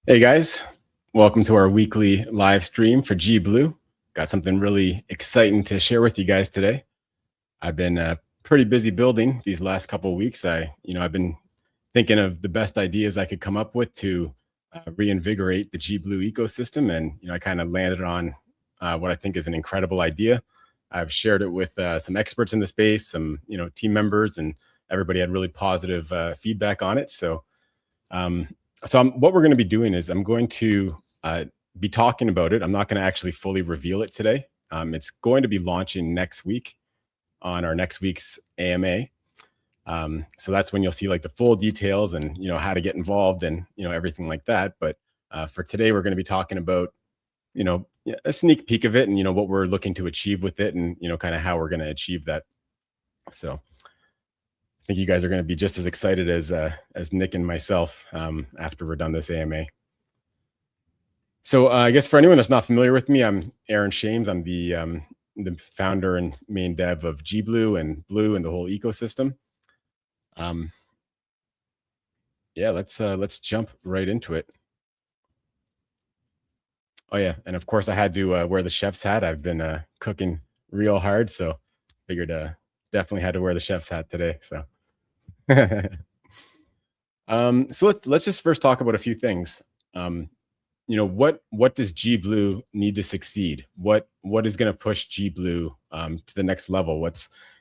Hey guys, welcome to our weekly live stream for G-Blue. Got something really exciting to share with you guys today. I've been pretty busy building these last couple of weeks. I've been thinking of the best ideas I could come up with to reinvigorate the G-Blue ecosystem, and I kind of landed on what I think is an incredible idea. I've shared it with some experts in the space, some team members, and everybody had really positive feedback on it. Um, what we're going to be doing is I'm going to be talking about it. I'm not going to actually fully reveal it today. It's going to be launching next week on our next week's AMA. So that's when you'll see like the full details and how to get involved and everything like that. But for today, we're going to be talking about a sneak peek of it and what we're looking to achieve with it and kind of how we're going to achieve that. So I think you guys are going to be just as excited as Nick and myself after we're done this AMA. So I guess for anyone that's not familiar with me, I'm Aaron Shames. I'm the founder and main dev of G-Blue and Blue and the whole ecosystem. Yeah, let's jump right into it. Oh yeah, and of course I had to wear the chef's hat. I've been cooking real hard, so figured definitely had to wear the chef's hat today. So. So let's just first talk about a few things. What does G-Blue need to succeed? What is going to push G-Blue to the next level?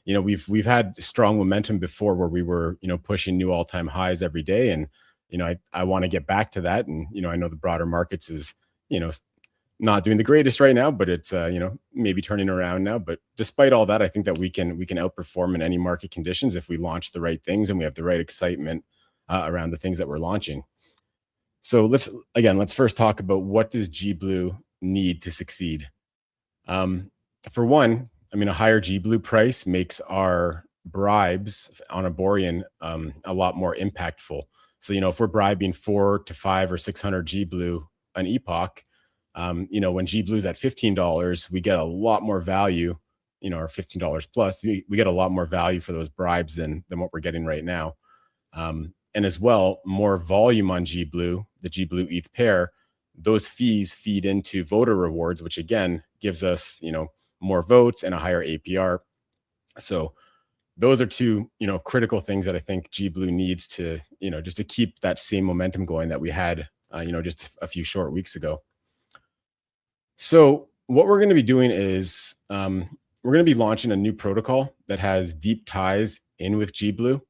We've had strong momentum before where we were pushing new all-time highs every day, and I want to get back to that. And I know the broader markets is not doing the greatest right now, but it's maybe turning around now. But despite all that, I think that we can outperform in any market conditions if we launch the right things and we have the right excitement around the things that we're launching. So let's first talk about what does G-Blue need to succeed. For one, a higher G-Blue price makes our bribes on Onboarding a lot more impactful. So if we're bribing 400 to 500 or 600 G-Blue an epoch, when G-Blue's at $15, we get a lot more value, or $15 plus. We get a lot more value for those bribes than what we're getting right now. And as well, more volume on G-Blue, the G-Blue ETH pair, those fees feed into voter rewards, which again gives us, more votes and a higher APR. So those are two, critical things that I think G-Blue needs to, just to keep that same momentum going that we had, just a few short weeks ago. So what we're going to be doing is we're going to be launching a new protocol that has deep ties in with G-Blue.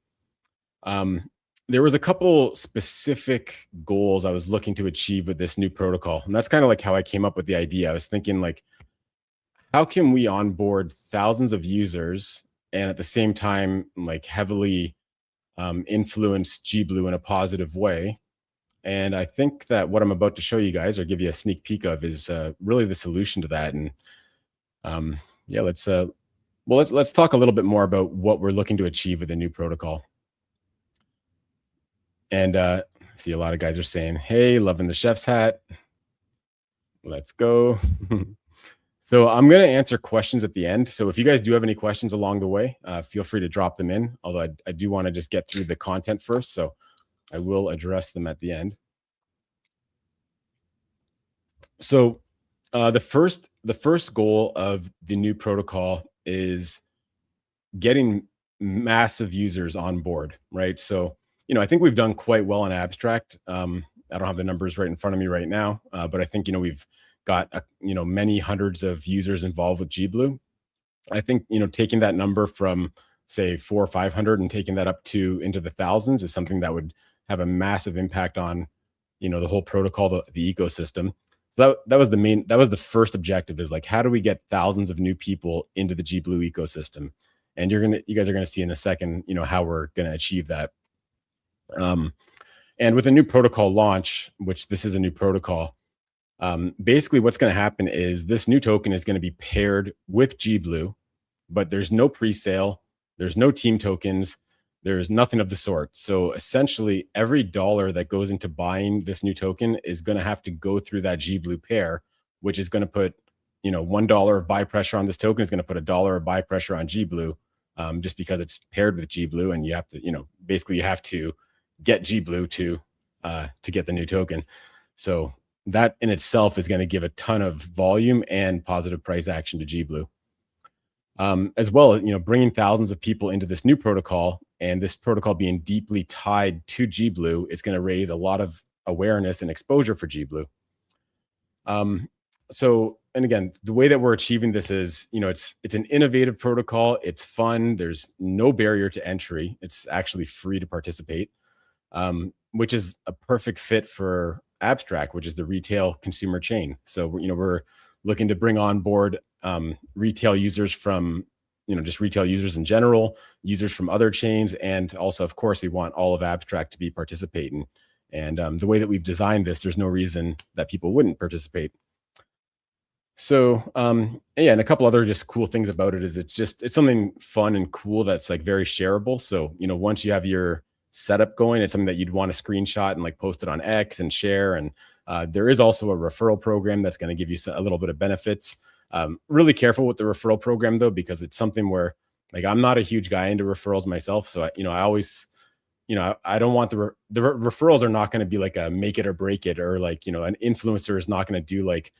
There was a couple specific goals I was looking to achieve with this new protocol. And that's kind of like how I came up with the idea. I was thinking like, how can we onboard thousands of users and at the same time, like heavily influence G-Blue in a positive way? And I think that what I'm about to show you guys or give you a sneak peek of is really the solution to that. And yeah, let's talk a little bit more about what we're looking to achieve with the new protocol. And see a lot of guys are saying, hey, loving the chef's hat. Let's go. So I'm going to answer questions at the end. So if you guys do have any questions along the way, feel free to drop them in. Although I do want to just get through the content first. So I will address them at the end. So the first goal of the new protocol is getting massive users on board, right? So I think we've done quite well in abstract. I don't have the numbers right in front of me right now, but I think we've got many hundreds of users involved with G-Blue. I think taking that number from say 400 or 500 and taking that up into the thousands is something that would have a massive impact on the whole protocol, the ecosystem. So that was the first objective, is like, how do we get thousands of new people into the G-Blue ecosystem? And you guys are gonna see in a second how we're gonna achieve that. And with a new protocol launch, which this is a new protocol, basically what's going to happen is this new token is going to be paired with G-Blue, but there's no pre-sale, there's no team tokens, there's nothing of the sort. So essentially every dollar that goes into buying this new token is going to have to go through that G-Blue pair, which is going to put $1 of buy pressure on this token is going to put $1 of buy pressure on G-Blue, just because it's paired with G-Blue, and you have to basically you have to get G-Blue to get the new token. So that in itself is going to give a ton of volume and positive price action to G-Blue. As well, bringing thousands of people into this new protocol, and this protocol being deeply tied to G-Blue, it's going to raise a lot of awareness and exposure for G-Blue. And again, the way that we're achieving this is, it's an innovative protocol. It's fun. There's no barrier to entry. It's actually free to participate, which is a perfect fit for Abstract, which is the retail consumer chain. So, we're looking to bring on board retail users from, just retail users in general, users from other chains. And also, of course, we want all of Abstract to be participating. And the way that we've designed this, there's no reason that people wouldn't participate. So, yeah, and a couple other just cool things about it is it's something fun and cool that's like very shareable. So, once you have your setup going, it's something that you'd want to screenshot and like post it on X and share. And there is also a referral program that's going to give you a little bit of benefits. Really careful with the referral program though, because it's something where like I'm not a huge guy into referrals myself. So, I always, I don't want the referrals are not going to be like a make it or break it, or like, an influencer is not going to do like,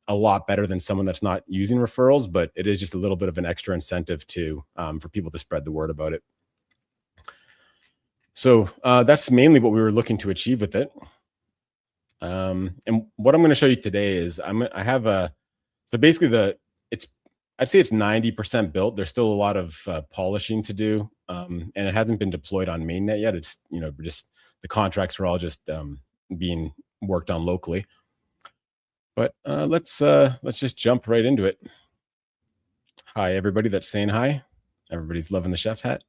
a lot better than someone that's not using referrals, but it is just a little bit of an extra incentive to for people to spread the word about it. So that's mainly what we were looking to achieve with it. And what I'm going to show you today is so basically I'd say it's 90% built. There's still a lot of polishing to do, and it hasn't been deployed on mainnet yet. It's just the contracts are all just being worked on locally. But let's just jump right into it. Hi, everybody that's saying hi. Everybody's loving the chef hat.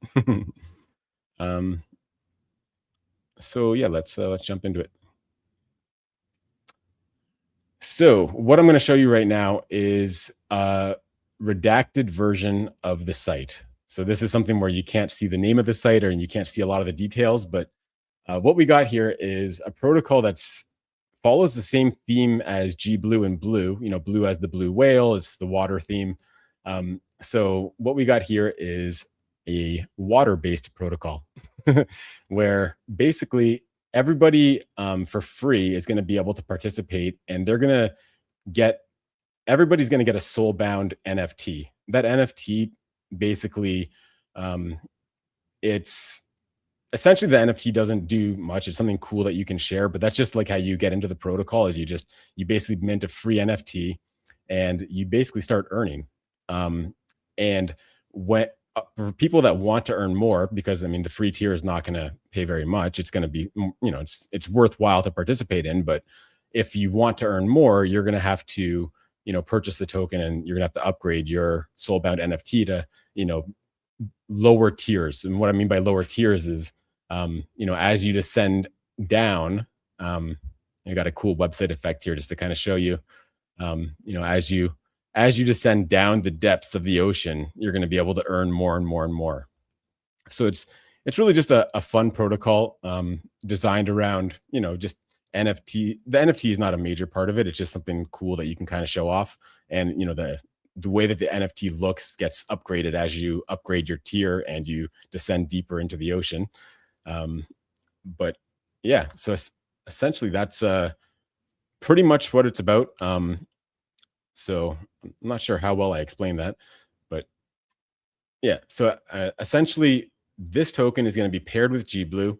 So yeah, let's jump into it. So what I'm going to show you right now is a redacted version of the site. So this is something where you can't see the name of the site, or you can't see a lot of the details. But what we got here is a protocol that's follows the same theme as G-Blue and Blue. Blue as the blue whale, it's the water theme. So what we got here is a water-based protocol where basically everybody for free is going to be able to participate, and everybody's going to get a soul-bound NFT. That NFT basically, it's essentially the NFT doesn't do much. It's something cool that you can share, but that's just like how you get into the protocol is you basically mint a free NFT and you basically start earning. And for people that want to earn more, because the free tier is not going to pay very much. It's going to be, it's worthwhile to participate in, but if you want to earn more, you're going to have to, purchase the token, and you're gonna have to upgrade your soulbound NFT to, lower tiers. And what I mean by lower tiers is, as you descend down, I got a cool website effect here just to kind of show you, as you descend down the depths of the ocean, you're going to be able to earn more and more and more. So it's really just a fun protocol designed around, just NFT. The NFT is not a major part of it. It's just something cool that you can kind of show off. And, the way that the NFT looks gets upgraded as you upgrade your tier and you descend deeper into the ocean. But yeah, so essentially that's pretty much what it's about. So I'm not sure how well I explained that, but yeah. So essentially this token is going to be paired with G-Blue.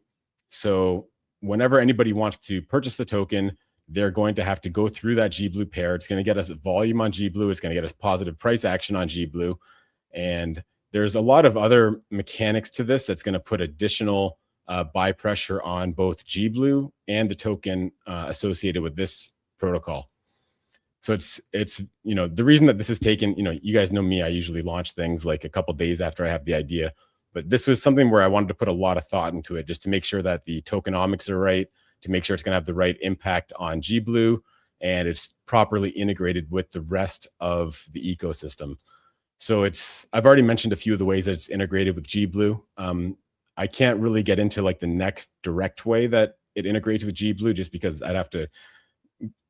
So whenever anybody wants to purchase the token, they're going to have to go through that G-Blue pair. It's going to get us volume on G-Blue. It's going to get us positive price action on G-Blue. And there's a lot of other mechanics to this that's going to put additional buy pressure on both G-Blue and the token associated with this protocol. So it's the reason that this is taken, you guys know me, I usually launch things like a couple days after I have the idea, but this was something where I wanted to put a lot of thought into it just to make sure that the tokenomics are right, to make sure it's going to have the right impact on G-Blue, and it's properly integrated with the rest of the ecosystem. So I've already mentioned a few of the ways that it's integrated with G-Blue. I can't really get into like the next direct way that it integrates with G-Blue, just because I'd have to,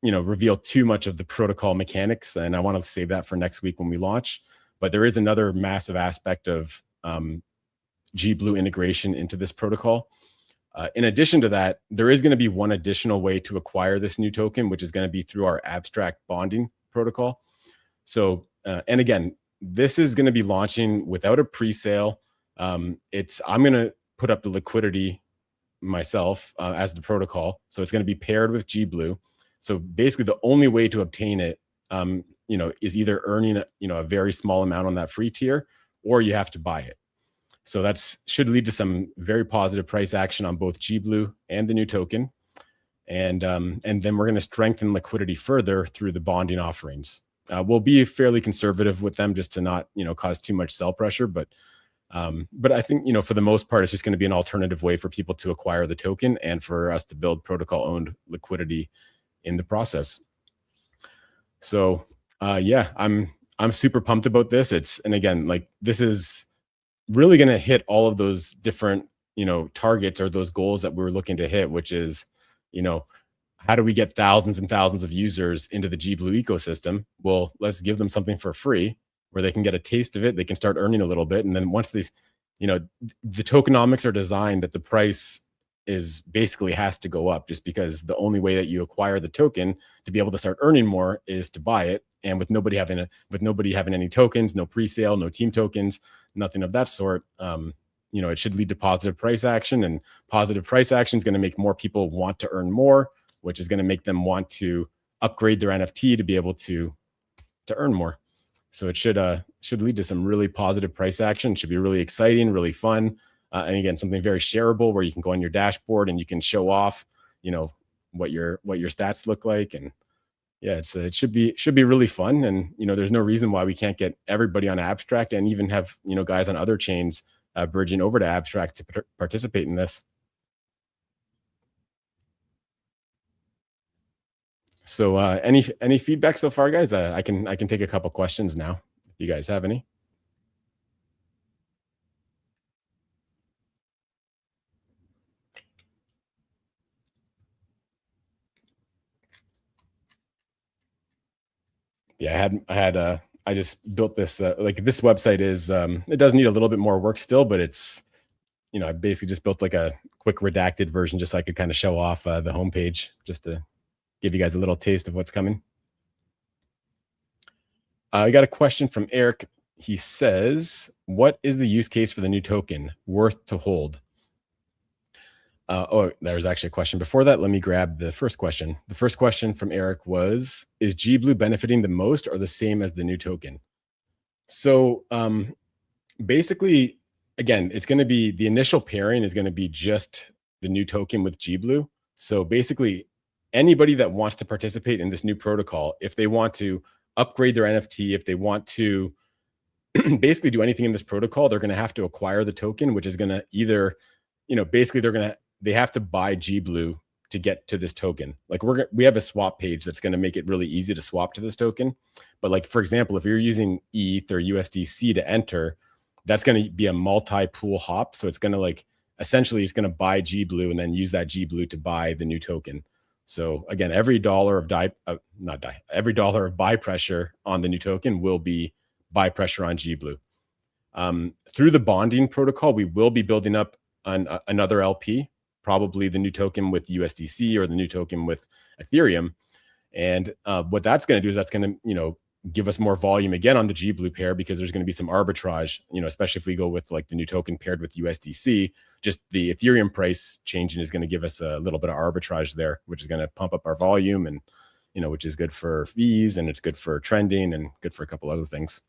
reveal too much of the protocol mechanics, and I want to save that for next week when we launch. But there is another massive aspect of G-Blue integration into this protocol. In addition to that, there is going to be one additional way to acquire this new token, which is going to be through our abstract bonding protocol. So, and again, this is going to be launching without a pre-sale. I'm going to put up the liquidity myself as the protocol. So it's going to be paired with G-Blue. So basically, the only way to obtain it, is either earning a very small amount on that free tier, or you have to buy it. So that's should lead to some very positive price action on both G-Blue and the new token. And then we're going to strengthen liquidity further through the bonding offerings. We'll be fairly conservative with them just to not, cause too much sell pressure. But I think, for the most part, it's just going to be an alternative way for people to acquire the token and for us to build protocol owned liquidity in the process. So yeah, I'm super pumped about this. And again, like this is really going to hit all of those different, targets or those goals that we're looking to hit, which is, how do we get thousands and thousands of users into the G-Blue ecosystem? Well, let's give them something for free where they can get a taste of it. They can start earning a little bit. And then once these, the tokenomics are designed that the price is basically has to go up, just because the only way that you acquire the token to be able to start earning more is to buy it. And with nobody having any tokens, no pre-sale, no team tokens, nothing of that sort, it should lead to positive price action, and positive price action is going to make more people want to earn more, which is going to make them want to upgrade their NFT to be able to earn more. So it should lead to some really positive price action. It should be really exciting, really fun. And again, something very shareable where you can go on your dashboard and you can show off, what your stats look like. And yeah, it should be really fun. And, there's no reason why we can't get everybody on Abstract and even have, guys on other chains bridging over to Abstract to participate in this. So any feedback so far, guys? I can take a couple questions now if you guys have any. Yeah, I just built this like this website is it does need a little bit more work still, but it's I basically just built like a quick redacted version just so I could kind of show off the homepage just to give you guys a little taste of what's coming. I got a question from Eric. He says, "What is the use case for the new token? Worth to hold?" There's actually a question before that. Let me grab the first question. The first question from Eric was, "Is G-Blue benefiting the most or the same as the new token?" So basically, again, it's going to be the initial pairing is going to be just the new token with G-Blue. So basically, anybody that wants to participate in this new protocol, if they want to upgrade their NFT, if they want to basically do anything in this protocol, they're going to have to acquire the token, which is going to either, basically they have to buy G-Blue to get to this token. Like we have a swap page that's going to make it really easy to swap to this token. But like, for example, if you're using ETH or USDC to enter, that's going to be a multi-pool hop. So it's going to essentially it's going to buy G-Blue and then use that G-Blue to buy the new token. So again, every dollar of every dollar of buy pressure on the new token will be buy pressure on G-Blue. Through the bonding protocol, we will be building up another LP, probably the new token with USDC or the new token with Ethereum. And what that's going to do is that's going to, give us more volume again on the G-Blue pair, because there's going to be some arbitrage, especially if we go with like the new token paired with USDC. Just the Ethereum price changing is going to give us a little bit of arbitrage there, which is going to pump up our volume and, which is good for fees and it's good for trending and good for a couple other things.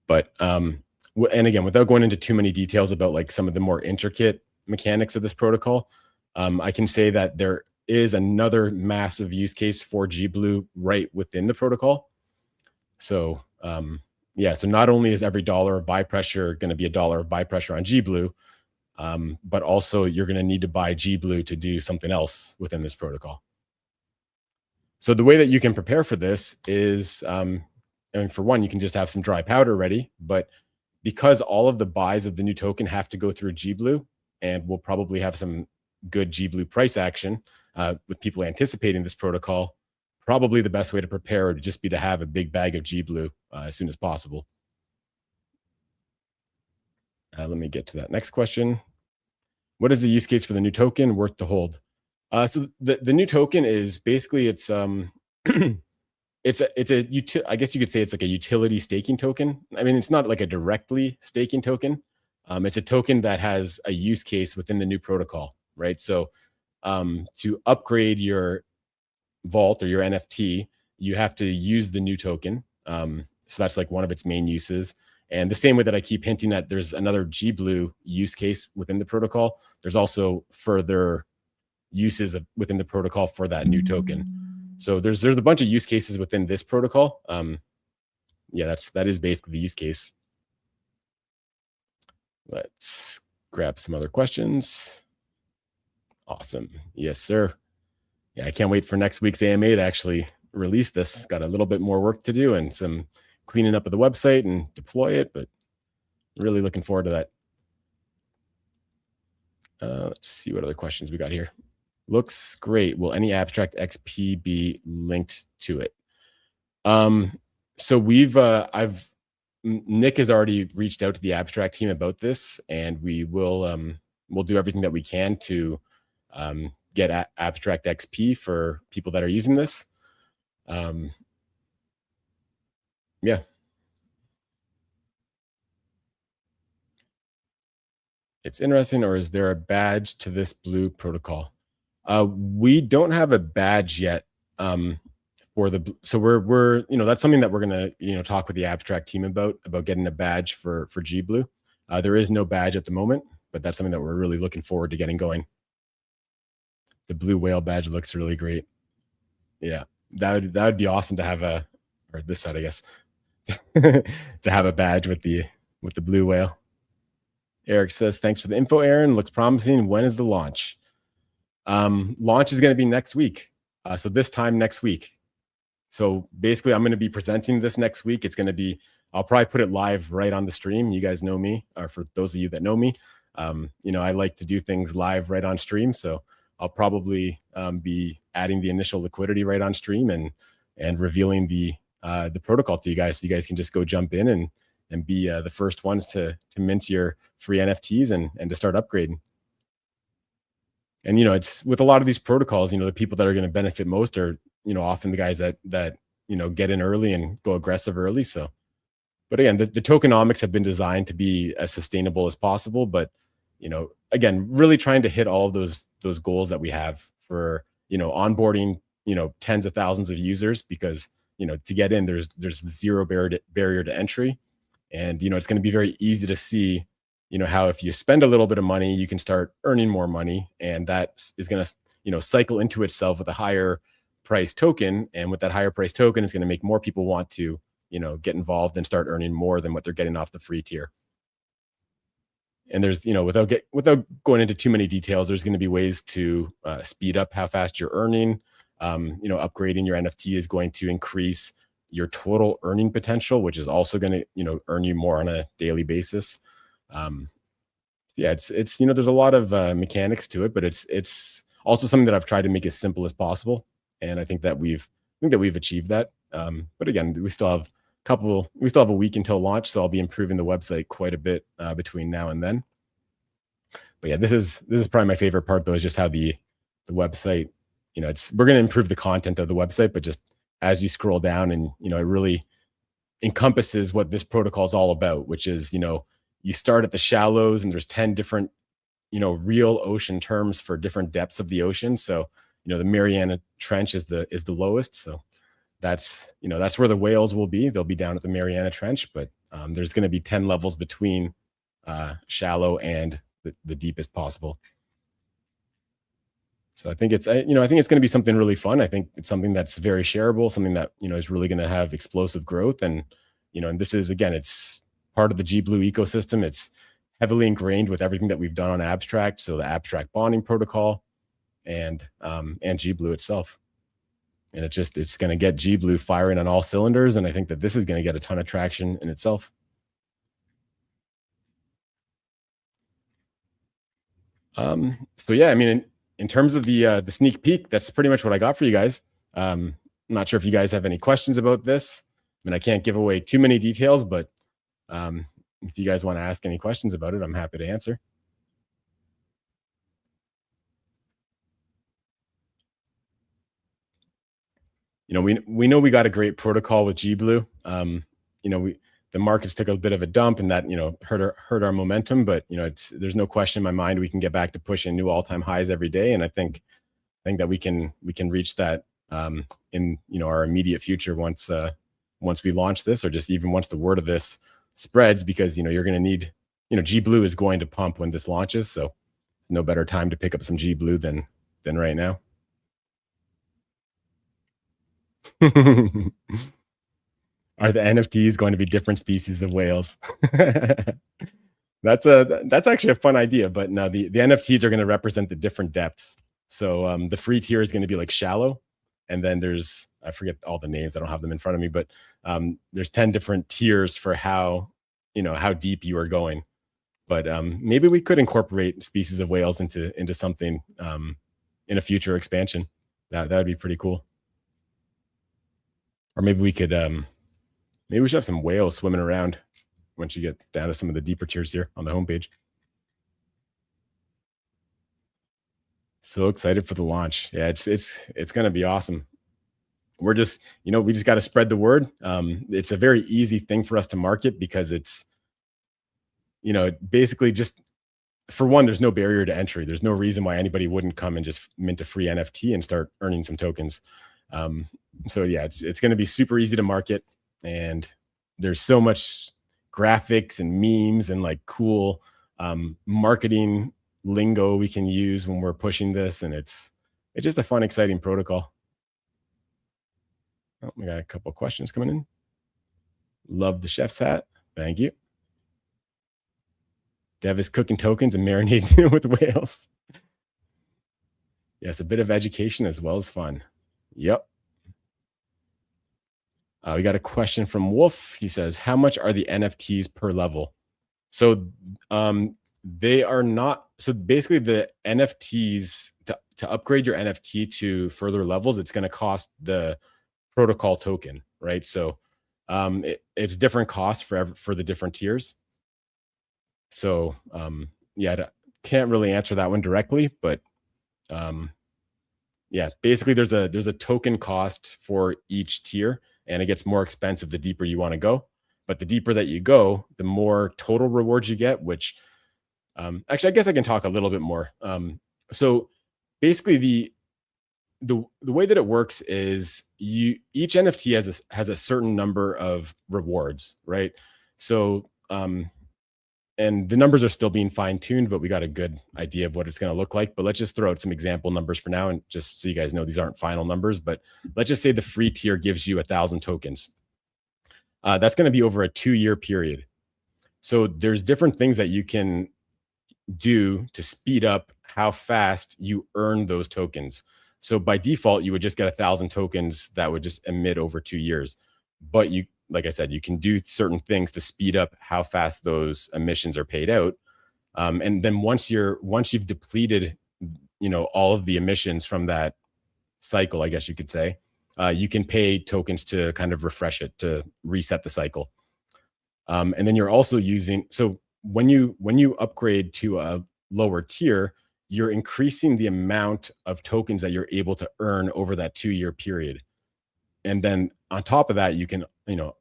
But, and again, without going into too many details about like some of the more intricate mechanics of this protocol, I can say that there is another massive use case for G-Blue right within the protocol. So yeah, so not only is every dollar of buy pressure going to be a dollar of buy pressure on G-Blue, but also you're going to need to buy G-Blue to do something else within this protocol. So the way that you can prepare for this is, and for one, you can just have some dry powder ready, but because all of the buys of the new token have to go through G-Blue, and we'll probably have some good G-Blue price action with people anticipating this protocol, probably the best way to prepare would just be to have a big bag of G-Blue as soon as possible. Let me get to that next question. What is the use case for the new token? Worth to hold. So the new token is basically it's I guess you could say it's like a utility staking token. I mean, it's not like a directly staking token. It's a token that has a use case within the new protocol, right? So to upgrade your vault or your NFT, you have to use the new token. So that's like one of its main uses. And the same way that I keep hinting at, there's another G-Blue use case within the protocol. There's also further uses within the protocol for that new token. So there's a bunch of use cases within this protocol. Yeah, that is basically the use case. Let's grab some other questions. Awesome. Yes, sir. Yeah, I can't wait for next week's AMA to actually release this. Got a little bit more work to do and some cleaning up of the website and deploy it, but really looking forward to that. Let's see what other questions we got here. Looks great. Will any abstract XP be linked to it? So Nick has already reached out to the abstract team about this, and we'll do everything that we can to get abstract XP for people that are using this. Yeah. It's interesting, or is there a badge to this blue protocol? We don't have a badge yet so we're that's something that we're gonna talk with the abstract team about getting a badge for G-Blue. There is no badge at the moment, but that's something that we're really looking forward to getting going. The blue whale badge looks really great. Yeah, that would be awesome to have or this side, I guess, to have a badge with the blue whale. Eric says, thanks for the info, Aaron. Looks promising. When is the launch? Launch is going to be next week. So this time next week. So basically, I'm going to be presenting this next week. I'll probably put it live right on the stream. You guys know me, or for those of you that know me, I like to do things live right on stream. So I'll probably be adding the initial liquidity right on stream and revealing the protocol to you guys, so you guys can just go jump in and be the first ones to mint your free NFTs and to start upgrading. And it's with a lot of these protocols, the people that are going to benefit most are often the guys that get in early and go aggressive early. So, but again, the tokenomics have been designed to be as sustainable as possible. But again, really trying to hit all of those goals that we have for onboarding tens of thousands of users, because to get in, there's zero barrier to entry. And it's going to be very easy to see how if you spend a little bit of money, you can start earning more money, and that is going to cycle into itself with a higher price token. And with that higher price token, it's going to make more people want to get involved and start earning more than what they're getting off the free tier. And there's without going into too many details, there's going to be ways to speed up how fast you're earning. Upgrading your NFT is going to increase your total earning potential, which is also going to earn you more on a daily basis. Yeah, it's there's a lot of mechanics to it, but it's also something that I've tried to make as simple as possible, and I think that we've achieved that. But again, we still have a week until launch, so I'll be improving the website quite a bit between now and then. But yeah, this is probably my favorite part, though, is just how the website, we're going to improve the content of the website, but just as you scroll down and it really encompasses what this protocol is all about, which is you start at the shallows, and there's 10 different real ocean terms for different depths of the ocean. So the Mariana Trench is the lowest. So that's where the whales will be. They'll be down at the Mariana Trench, but there's going to be 10 levels between shallow and the deepest possible. So I think it's going to be something really fun. I think it's something that's very shareable, something that is really going to have explosive growth. And and this is, again, it's part of the G-Blue ecosystem. It's heavily ingrained with everything that we've done on abstract. So the abstract bonding protocol and G-Blue itself. And it's going to get G-Blue firing on all cylinders. And I think that this is going to get a ton of traction in itself. So yeah, I mean, in terms of the sneak peek, that's pretty much what I got for you guys. I'm not sure if you guys have any questions about this. I mean, I can't give away too many details, but if you guys want to ask any questions about it, I'm happy to answer. we know we got a great protocol with G-Blue. The markets took a bit of a dump, and that hurt our momentum. But there's no question in my mind we can get back to pushing new all-time highs every day, and I think that we can reach that in our immediate future once we launch this, or just even once the word of this spreads, because you're going to need G-Blue is going to pump when this launches, so no better time to pick up some G-Blue than right now. Are the NFTs going to be different species of whales? That's actually a fun idea, but no, the NFTs are going to represent the different depths. So the free tier is going to be like shallow, and then I forget all the names, I don't have them in front of me, but there's 10 different tiers for how deep you are going. But maybe we could incorporate species of whales into something in a future expansion. That would be pretty cool. Or maybe we could maybe we should have some whales swimming around once you get down to some of the deeper tiers here on the homepage. So excited for the launch. Yeah, it's going to be awesome. We're just, we just got to spread the word. It's a very easy thing for us to market because it's, basically just, for one, there's no barrier to entry. There's no reason why anybody wouldn't come and just mint a free NFT and start earning some tokens. So yeah, it's going to be super easy to market, and there's so much graphics and memes and like cool marketing lingo we can use when we're pushing this, and it's just a fun, exciting protocol. Oh, we got a couple of questions coming in. Love the chef's hat. Thank you. Dev is cooking tokens and marinating with whales. Yes, a bit of education as well as fun. Yep. We got a question from Wolf. He says, how much are the NFTs per level? So they are not, so basically the NFTs, to upgrade your NFT to further levels, it's going to cost the protocol token, right? So it's different costs for the different tiers. So yeah, I can't really answer that one directly, but yeah, basically there's a token cost for each tier, and it gets more expensive the deeper you want to go. But the deeper that you go, the more total rewards you get, which actually, I guess I can talk a little bit more. So basically the way that it works is each NFT has a certain number of rewards, right? So and the numbers are still being fine-tuned, but we got a good idea of what it's going to look like. But let's just throw out some example numbers for now, and just so you guys know, these aren't final numbers, but let's just say the free tier gives you 1,000 tokens. That's going to be over a 2-year period. So there's different things that you can do to speed up how fast you earn those tokens. So by default, you would just get 1,000 tokens that would just emit over 2 years. But like I said, you can do certain things to speed up how fast those emissions are paid out. And then once you've depleted, all of the emissions from that cycle, I guess you could say, you can pay tokens to kind of refresh it, to reset the cycle. And then you're also so when you upgrade to a lower tier, you're increasing the amount of tokens that you're able to earn over that 2-year period. And then on top of that, you can,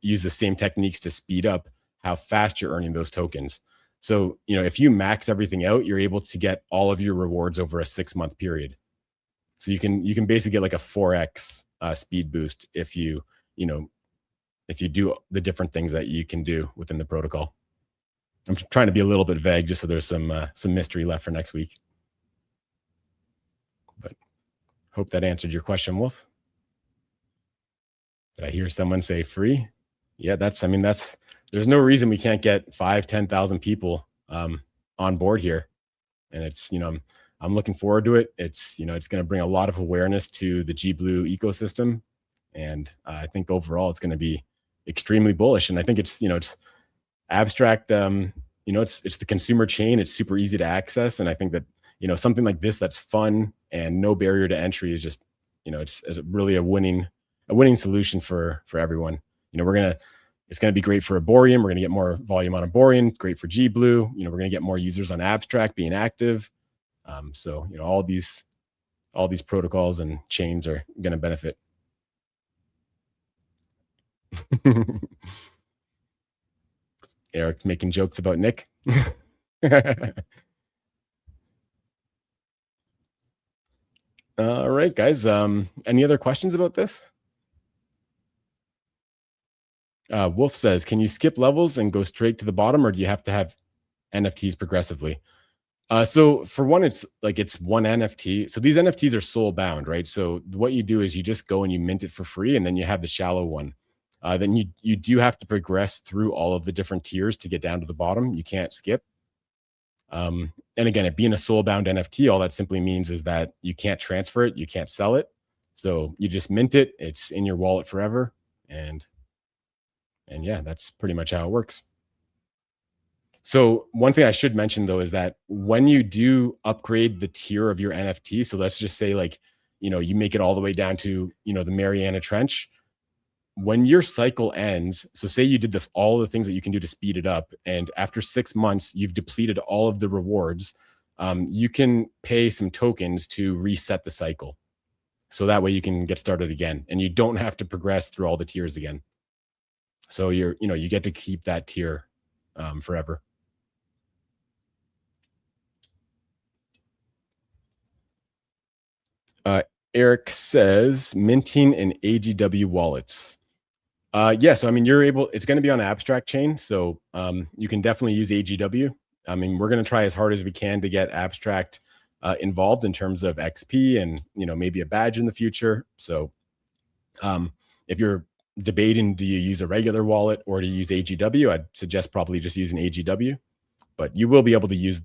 use the same techniques to speed up how fast you're earning those tokens. So, if you max everything out, you're able to get all of your rewards over a 6-month period. So you can basically get like a 4x speed boost if you do the different things that you can do within the protocol. I'm trying to be a little bit vague just so there's some mystery left for next week. But hope that answered your question, Wolf. Did I hear someone say free? Yeah, there's no reason we can't get 5,000-10,000 people on board here. And it's, I'm looking forward to it. It's, it's going to bring a lot of awareness to the G-Blue ecosystem. And I think overall it's going to be extremely bullish. And I think it's, it's abstract, it's the consumer chain. It's super easy to access. And I think that, something like this that's fun and no barrier to entry is just, it's really a winning solution for everyone. It's going to be great for Arborium. We're going to get more volume on Arborium. It's great for G-Blue. We're going to get more users on Abstract being active. So, all these protocols and chains are going to benefit. Eric making jokes about Nick. All right, guys. Any other questions about this? Wolf says, can you skip levels and go straight to the bottom, or do you have to have NFTs progressively? So for one, it's one NFT. So these NFTs are soul bound, right? So what you do is you just go and you mint it for free, and then you have the shallow one. Then you do have to progress through all of the different tiers to get down to the bottom. You can't skip. And again, it being a soul bound NFT, all that simply means is that you can't transfer it, you can't sell it. So you just mint it. It's in your wallet forever, and yeah, that's pretty much how it works. So one thing I should mention though is that when you do upgrade the tier of your NFT, so let's just say like, you make it all the way down to, the Mariana Trench. When your cycle ends, so say you did all the things that you can do to speed it up, and after 6 months, you've depleted all of the rewards, you can pay some tokens to reset the cycle. So that way you can get started again, and you don't have to progress through all the tiers again. So you get to keep that tier forever. Uh, Eric says minting in AGW wallets. Yeah, so I mean, it's going to be on abstract chain. So you can definitely use AGW. I mean, we're going to try as hard as we can to get abstract involved in terms of XP and, maybe a badge in the future. So if you're debating, do you use a regular wallet or do you use AGW? I'd suggest probably just using AGW, but you will be able to use,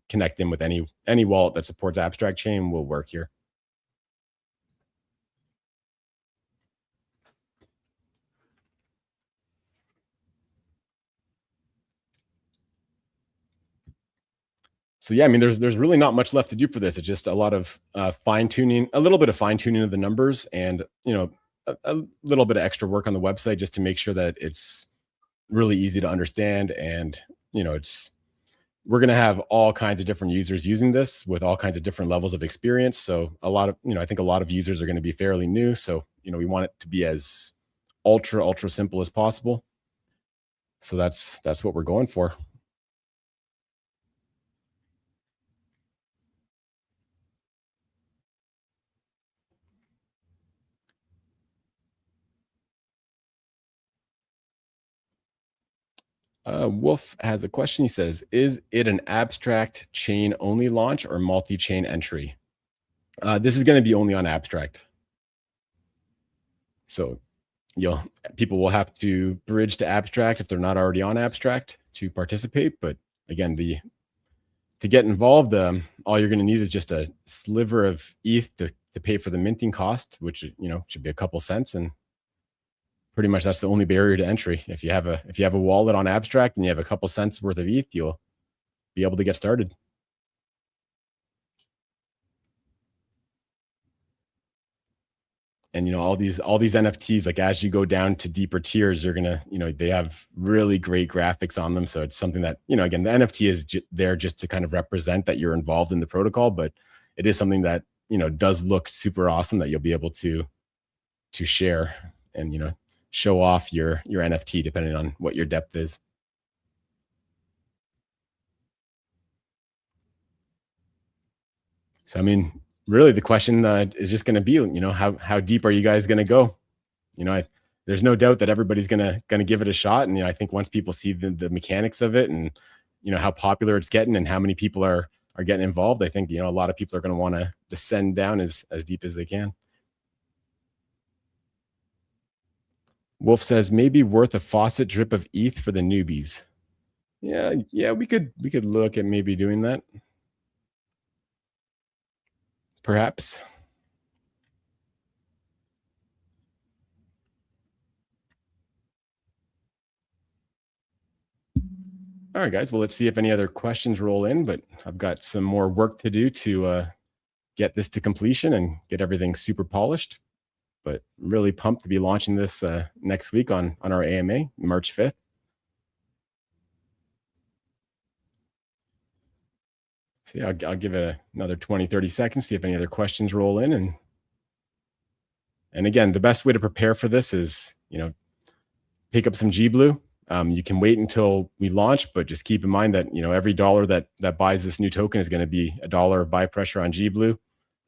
connect them with any wallet that supports abstract chain will work here. So yeah, I mean, there's really not much left to do for this. It's just a lot of fine tuning, a little bit of fine tuning of the numbers, and a little bit of extra work on the website just to make sure that it's really easy to understand. And we're going to have all kinds of different users using this with all kinds of different levels of experience. So I think a lot of users are going to be fairly new. So we want it to be as ultra simple as possible. So that's what we're going for. Wolf has a question. He says, is it an abstract chain only launch or multi-chain entry? This is going to be only on abstract. So people will have to bridge to abstract if they're not already on abstract to participate. But again, to get involved, all you're going to need is just a sliver of ETH to pay for the minting cost, which should be a couple cents, and pretty much that's the only barrier to entry. If you have a wallet on abstract and you have a couple cents worth of ETH, you'll be able to get started. And all these NFTs, like as you go down to deeper tiers, you're gonna, they have really great graphics on them. So it's something that, again, the NFT is there just to kind of represent that you're involved in the protocol, but it is something that does look super awesome that you'll be able to share and show off your NFT depending on what your depth is. So I mean, really, the question is just going to be, how deep are you guys going to go? There's no doubt that everybody's going to give it a shot, and I think once people see the mechanics of it and how popular it's getting and how many people are getting involved, I think a lot of people are going to want to descend down as deep as they can. Wolf says maybe worth a faucet drip of ETH for the newbies. Yeah, we could look at maybe doing that. Perhaps. All right, guys. Well, let's see if any other questions roll in, but I've got some more work to do to get this to completion and get everything super polished. But really pumped to be launching this next week on our AMA, March 5th. So yeah, I'll give it another 20, 30 seconds, see if any other questions roll in. And again, the best way to prepare for this is, pick up some G-Blue. You can wait until we launch, but just keep in mind that every dollar that buys this new token is going to be a dollar of buy pressure on G-Blue.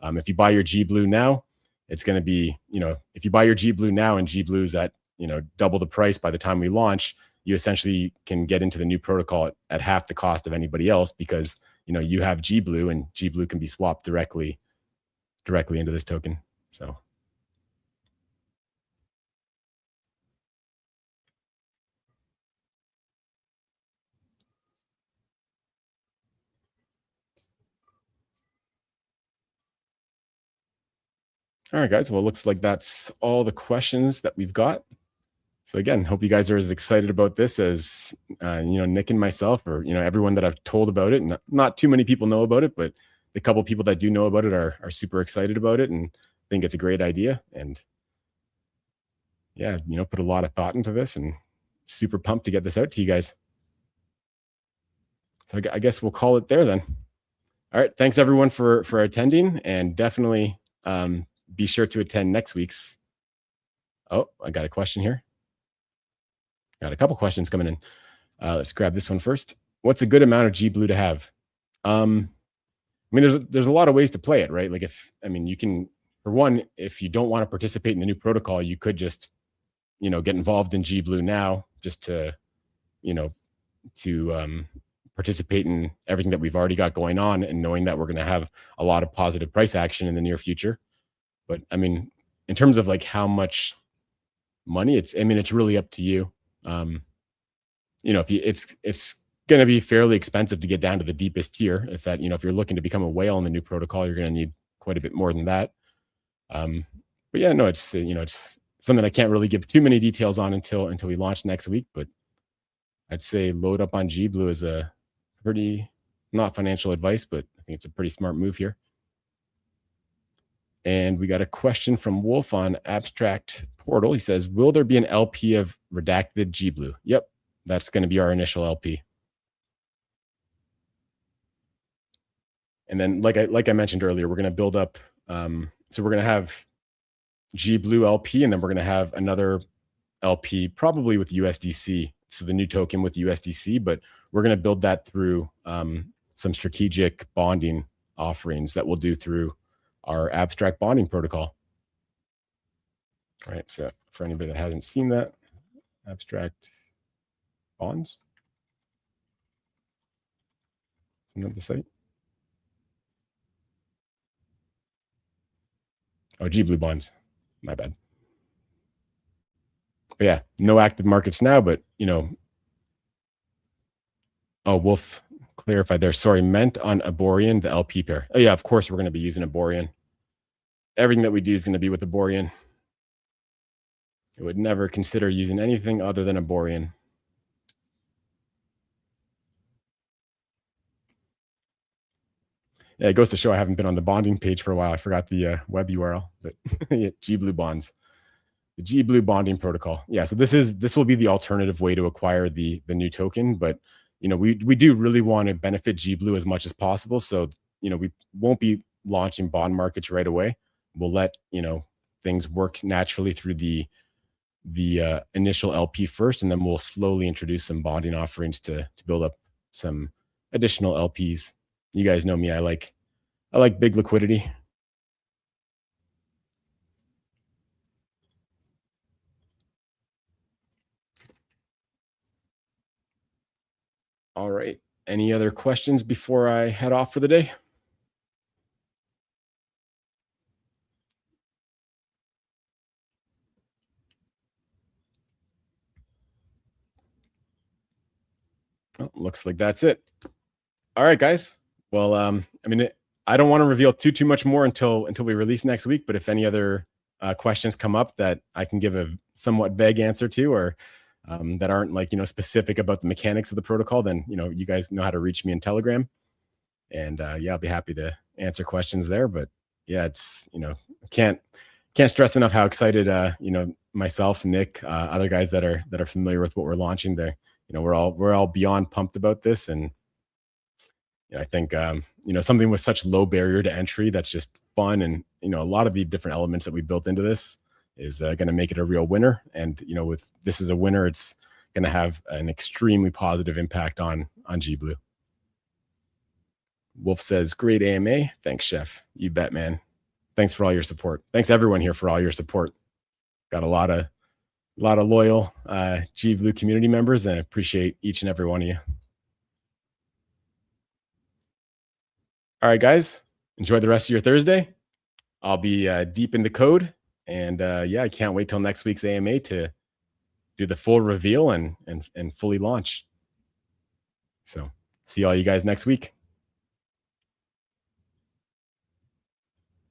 If you buy your G-Blue now, it's going to be, if you buy your G-Blue now and G-Blue's at double the price by the time we launch, you essentially can get into the new protocol at half the cost of anybody else, because you have G-Blue, and G-Blue can be swapped directly into this token. So. All right, guys. Well, it looks like that's all the questions that we've got. So again, hope you guys are as excited about this as Nick and myself, or everyone that I've told about it. Not too many people know about it, but the couple people that do know about it are super excited about it and think it's a great idea. And yeah, put a lot of thought into this, and super pumped to get this out to you guys. So I guess we'll call it there then. All right, thanks everyone for attending, and definitely be sure to attend next week's. Oh, I got a question here. Got a couple questions coming in. Let's grab this one first. What's a good amount of G-Blue to have? I mean, there's a lot of ways to play it, right? Like you can, for one, if you don't want to participate in the new protocol, you could just, get involved in G-Blue now, just to, participate in everything that we've already got going on, and knowing that we're going to have a lot of positive price action in the near future. But I mean, in terms of like how much money, it's really up to you. It's going to be fairly expensive to get down to the deepest tier. If you're looking to become a whale in the new protocol, you're going to need quite a bit more than that. But yeah, no, it's something I can't really give too many details on until we launch next week. But I'd say load up on G-Blue is a pretty, not financial advice, but I think it's a pretty smart move here. And we got a question from Wolf on Abstract Portal. He says, will there be an LP of redacted G-Blue? Yep, that's going to be our initial LP. And then, like I mentioned earlier, we're going to build up. So we're going to have G-Blue LP, and then we're going to have another LP, probably with USDC. So the new token with USDC, but we're going to build that through some strategic bonding offerings that we'll do through our abstract bonding protocol. All right, so for anybody that hasn't seen that, abstract bonds, isn't that the site? Oh, G-Blue bonds, my bad. But yeah, no active markets now, but oh, Wolf clarified there. Sorry, meant on Aborian, the LP pair. Oh yeah, of course we're going to be using Aborian. Everything that we do is going to be with Aborian. I would never consider using anything other than Aborian. Yeah, it goes to show I haven't been on the bonding page for a while. I forgot the web URL, but G-Blue bonds, the G-Blue bonding protocol. Yeah, so this will be the alternative way to acquire the new token, but we do really want to benefit G-Blue as much as possible. So we won't be launching bond markets right away. We'll let things work naturally through the initial LP first, and then we'll slowly introduce some bonding offerings to build up some additional LPs. You guys know me, I like big liquidity. All right, any other questions before I head off for the day? Oh, looks like that's it. All right, guys. Well, I don't want to reveal too much more until we release next week. But if any other questions come up that I can give a somewhat vague answer to, or that aren't specific about the mechanics of the protocol, then you guys know how to reach me in Telegram, and yeah, I'll be happy to answer questions there. But yeah, it's can't stress enough how excited myself, Nick, other guys that are familiar with what we're launching there. We're all beyond pumped about this, and I think something with such low barrier to entry that's just fun, and a lot of the different elements that we built into this, is going to make it a real winner. And with this as a winner, it's going to have an extremely positive impact on G-Blue. Wolf says, great AMA. Thanks, Chef. You bet, man. Thanks for all your support. Thanks everyone here for all your support. Got a lot of loyal G-Blue community members, and I appreciate each and every one of you. All right, guys, enjoy the rest of your Thursday. I'll be deep in the code, and yeah, I can't wait till next week's AMA to do the full reveal and fully launch. So see all you guys next week.